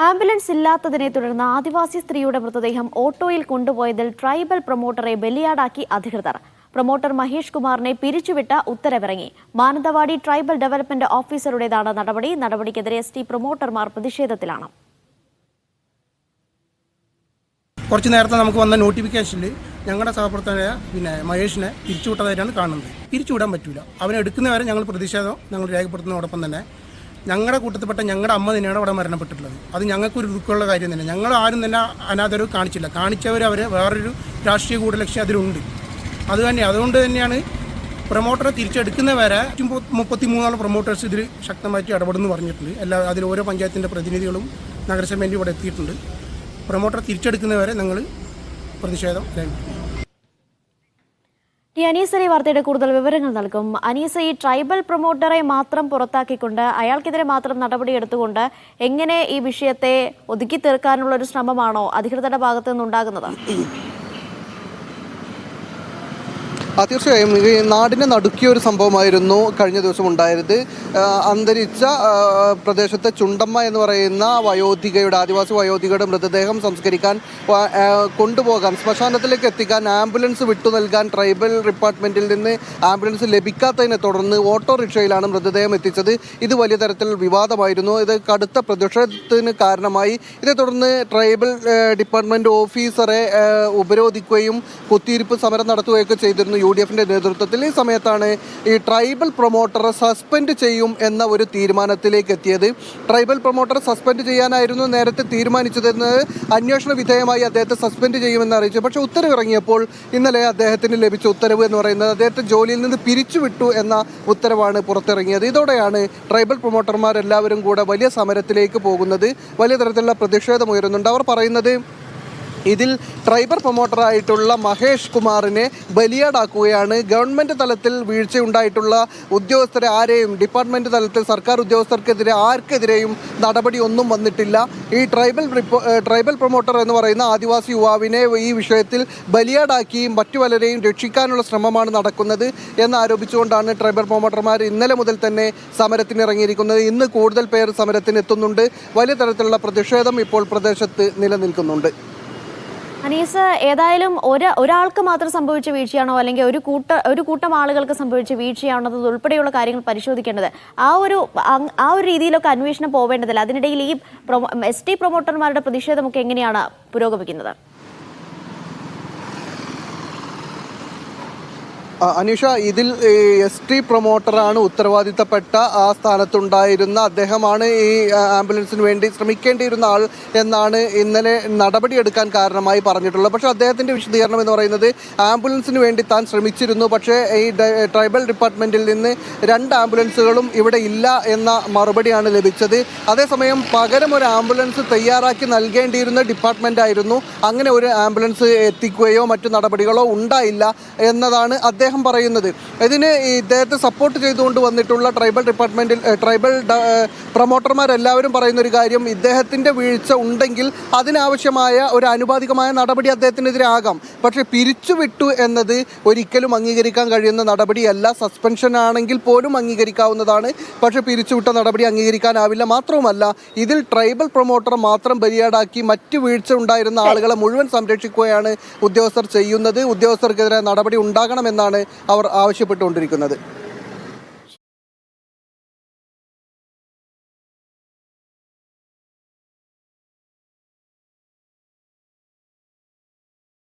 Ambulance ഇല്ലാത്തതിനെ തുടർന്ന് ആദിവാസി സ്ത്രീയുടെ മൃതദേഹം ഓട്ടോയിൽ കൊണ്ടുപോയതിൽ ട്രൈബൽ പ്രൊമോട്ടറെ ബലിയാടാക്കി അധികൃതർ. പ്രൊമോട്ടർ മഹേഷ് കുമാറിനെ പിരിച്ചുവിട്ട ഉത്തരവിറങ്ങി. മാനന്തവാടി ട്രൈബൽ ഡെവലപ്മെന്റ് ഓഫീസറുടേതാണ് നടപടി. നടപടിക്കെതിരെ ST പ്രൊമോട്ടർമാർ പ്രതിഷേധത്തിലാണ്. കുറച്ച് നേരത്തെ നമുക്ക് വന്ന നോട്ടിഫിക്കേഷനിൽ ഞങ്ങളുടെ സഹപ്രവർത്തകനായ മഹേഷിനെ പിരിച്ചുവിട്ടതായിട്ടാണ് കാണുന്നത്. പിരിച്ചുവിടാൻ പറ്റില്ല. അവനെ എടുക്കുന്നവരെ ഞങ്ങൾ പ്രതിഷേധം രേഖപ്പെടുത്തുന്നതോടൊപ്പം തന്നെ ഞങ്ങളുടെ കൂട്ടത്തിൽപ്പെട്ട ഞങ്ങളുടെ അമ്മ തന്നെയാണ് അവിടെ മരണപ്പെട്ടിട്ടുള്ളത്. അത് ഞങ്ങൾക്കൊരു ദുഃഖമുള്ള കാര്യം തന്നെ. ഞങ്ങൾ ആരും തന്നെ അനാഥരവ് കാണിച്ചില്ല. കാണിച്ചവരെ വേറൊരു രാഷ്ട്രീയ ഗൂഢലക്ഷ്യം അതിലുണ്ട്. അതുകൊണ്ട് തന്നെയാണ് പ്രൊമോട്ടറെ തിരിച്ചെടുക്കുന്നവരെ 33 പ്രൊമോട്ടേഴ്സ് ഇതിൽ ശക്തമായിട്ട് ഇടപെടുന്നു പറഞ്ഞിട്ടുണ്ട്. അതിൽ ഓരോ പഞ്ചായത്തിൻ്റെ പ്രതിനിധികളും നഗരസഭയിൽ ഇവിടെ എത്തിയിട്ടുണ്ട്. പ്രൊമോട്ടറെ തിരിച്ചെടുക്കുന്നവരെ ഞങ്ങൾ പ്രതിഷേധം രേഖപ്പെടുത്തുന്നു. അനീസ ഈ വാർത്തയുടെ കൂടുതൽ വിവരങ്ങൾ നൽകും. അനീസ, ഈ ട്രൈബൽ പ്രൊമോട്ടറെ മാത്രം പുറത്താക്കിക്കൊണ്ട് അയാൾക്കെതിരെ മാത്രം നടപടിയെടുത്തുകൊണ്ട് എങ്ങനെ ഈ വിഷയത്തെ ഒതുക്കി തീർക്കാനുള്ള ഒരു ശ്രമമാണോ അധികൃതരുടെ ഭാഗത്തു നിന്നുണ്ടാകുന്നത്? തീർച്ചയായും ഈ നാടിനെ നടുക്കിയ ഒരു സംഭവമായിരുന്നു കഴിഞ്ഞ ദിവസം ഉണ്ടായത്. അന്തരിച്ച പ്രദേശത്തെ ചുണ്ടമ്മ എന്ന് പറയുന്ന ആദിവാസി വയോധികയുടെ മൃതദേഹം സംസ്കരിക്കാൻ കൊണ്ടുപോകാൻ ശ്മശാനത്തിലേക്ക് എത്തിക്കാൻ ആംബുലൻസ് വിട്ടു നൽകാൻ ട്രൈബൽ ഡിപ്പാർട്ട്മെൻറ്റിൽ നിന്ന് ആംബുലൻസ് ലഭിക്കാത്തതിനെ തുടർന്ന് ഓട്ടോറിക്ഷയിലാണ് മൃതദേഹം എത്തിച്ചത്. ഇത് വലിയ തരത്തിൽ വിവാദമായിരുന്നു. ഇത് കടുത്ത പ്രതിഷേധത്തിന് കാരണമായി. ഇതേ തുടർന്ന് ട്രൈബൽ ഡിപ്പാർട്ട്മെൻറ്റ് ഓഫീസറെ ഉപരോധിക്കുകയും കുത്തിയിരിപ്പ് സമരം നടത്തുകയൊക്കെ ചെയ്തിരുന്നു UDFന്റെ നേതൃത്വത്തിൽ. ഈ സമയത്താണ് ഈ ട്രൈബൽ പ്രൊമോട്ടറെ സസ്പെൻഡ് ചെയ്യും എന്ന ഒരു തീരുമാനത്തിലേക്ക് എത്തിയത്. ട്രൈബൽ പ്രൊമോട്ടറെ സസ്പെൻഡ് ചെയ്യാനായിരുന്നു നേരത്തെ തീരുമാനിച്ചതെന്ന് അന്വേഷണ വിധേയമായി അദ്ദേഹത്തെ സസ്പെൻഡ് ചെയ്യുമെന്ന് അറിയിച്ചു. പക്ഷേ ഉത്തരവ് ഇറങ്ങിയപ്പോൾ ഇന്നലെ അദ്ദേഹത്തിന് ലഭിച്ച ഉത്തരവ് എന്ന് പറയുന്നത് അദ്ദേഹത്തെ ജോലിയിൽ നിന്ന് പിരിച്ചുവിട്ടു എന്ന ഉത്തരവാണ് പുറത്തിറങ്ങിയത്. ഇതോടെയാണ് ട്രൈബൽ പ്രൊമോട്ടർമാരെല്ലാവരും കൂടെ വലിയ സമരത്തിലേക്ക് പോകുന്നത്. വലിയ തരത്തിലുള്ള പ്രതിഷേധം ഉയരുന്നുണ്ട്. അവർ പറയുന്നത് ഇതിൽ ട്രൈബൽ പ്രൊമോട്ടറായിട്ടുള്ള മഹേഷ് കുമാറിനെ ബലിയാടാക്കുകയാണ്. ഗവൺമെൻറ് തലത്തിൽ വീഴ്ചയുണ്ടായിട്ടുള്ള ഉദ്യോഗസ്ഥരെ ആരെയും ഡിപ്പാർട്ട്മെൻറ്റ് തലത്തിൽ സർക്കാർ ഉദ്യോഗസ്ഥർക്കെതിരെ ആർക്കെതിരെയും നടപടിയൊന്നും വന്നിട്ടില്ല. ഈ ട്രൈബൽ പ്രൊമോട്ടർ എന്ന് പറയുന്ന ആദിവാസി യുവാവിനെ ഈ വിഷയത്തിൽ ബലിയാടാക്കി മറ്റു പലരെയും രക്ഷിക്കാനുള്ള ശ്രമമാണ് നടക്കുന്നത് എന്നാരോപിച്ചുകൊണ്ടാണ് ട്രൈബൽ പ്രൊമോട്ടർമാർ ഇന്നലെ മുതൽ തന്നെ സമരത്തിനിറങ്ങിയിരിക്കുന്നത്. ഇന്ന് കൂടുതൽ പേർ സമരത്തിനെത്തുന്നുണ്ട്. വലിയ തരത്തിലുള്ള പ്രതിഷേധം ഇപ്പോൾ പ്രദേശത്ത് നിലനിൽക്കുന്നുണ്ട്. അനീസ്, ഏതായാലും ഒരാൾക്ക് മാത്രം സംഭവിച്ച വീഴ്ചയാണോ അല്ലെങ്കിൽ ഒരു കൂട്ടം ആളുകൾക്ക് സംഭവിച്ച വീഴ്ചയാണോ ഉൾപ്പെടെയുള്ള കാര്യങ്ങൾ പരിശോധിക്കേണ്ടത്? ആ ഒരു രീതിയിലൊക്കെ അന്വേഷണം പോവേണ്ടതില്ല. അതിനിടയിൽ ഈ ST പ്രൊമോട്ടർമാരുടെ പ്രതിഷേധമൊക്കെ എങ്ങനെയാണ് പുരോഗമിക്കുന്നത്? അനീഷ, ഇതിൽ ST പ്രൊമോട്ടറാണ് ഉത്തരവാദിത്തപ്പെട്ട ആ സ്ഥാനത്തുണ്ടായിരുന്ന അദ്ദേഹമാണ് ഈ ആംബുലൻസിന് വേണ്ടി ശ്രമിക്കേണ്ടിയിരുന്ന ആൾ എന്നാണ് ഇന്നലെ നടപടിയെടുക്കാൻ കാരണമായി പറഞ്ഞിട്ടുള്ളത്. പക്ഷേ അദ്ദേഹത്തിൻ്റെ വിശദീകരണം എന്ന് പറയുന്നത് ആംബുലൻസിന് വേണ്ടി താൻ ശ്രമിച്ചിരുന്നു, പക്ഷേ ഈ ട്രൈബൽ ഡിപ്പാർട്ട്മെൻറ്റിൽ നിന്ന് 2 ആംബുലൻസുകളും ഇവിടെ ഇല്ല എന്ന മറുപടിയാണ് ലഭിച്ചത്. അതേസമയം പകരം ഒരു ആംബുലൻസ് തയ്യാറാക്കി നൽകേണ്ടിയിരുന്ന ഡിപ്പാർട്ട്മെൻ്റ് ആയിരുന്നു. അങ്ങനെ ഒരു ആംബുലൻസ് എത്തിക്കുകയോ മറ്റു നടപടികളോ ഉണ്ടായില്ല എന്നതാണ് അദ്ദേഹം പറയുന്നത്. ഇതിന് ഇദ്ദേഹത്തെ സപ്പോർട്ട് ചെയ്തുകൊണ്ട് വന്നിട്ടുള്ള ട്രൈബൽ പ്രൊമോട്ടർമാരെല്ലാവരും പറയുന്ന ഒരു കാര്യം, ഇദ്ദേഹത്തിൻ്റെ വീഴ്ച ഉണ്ടെങ്കിൽ അതിനാവശ്യമായ ഒരു ആനുപാതികമായ നടപടി അദ്ദേഹത്തിനെതിരെ ആകാം. പക്ഷേ പിരിച്ചുവിട്ടു എന്നത് ഒരിക്കലും അംഗീകരിക്കാൻ കഴിയുന്ന നടപടിയല്ല. സസ്പെൻഷൻ ആണെങ്കിൽ പോലും അംഗീകരിക്കാവുന്നതാണ്. പക്ഷേ പിരിച്ചുവിട്ട നടപടി അംഗീകരിക്കാനാവില്ല. മാത്രവുമല്ല, ഇതിൽ ട്രൈബൽ പ്രൊമോട്ടർ മാത്രം ബലിയാടാക്കി മറ്റു വീഴ്ച ഉണ്ടായിരുന്ന ആളുകളെ മുഴുവൻ സംരക്ഷിക്കുകയാണ് ഉദ്യോഗസ്ഥർ ചെയ്യുന്നത്. ഉദ്യോഗസ്ഥർക്കെതിരെ നടപടി ഉണ്ടാകണമെന്നാണ് അവർ ആവശ്യപ്പെട്ടുകൊണ്ടിരിക്കുന്നത്.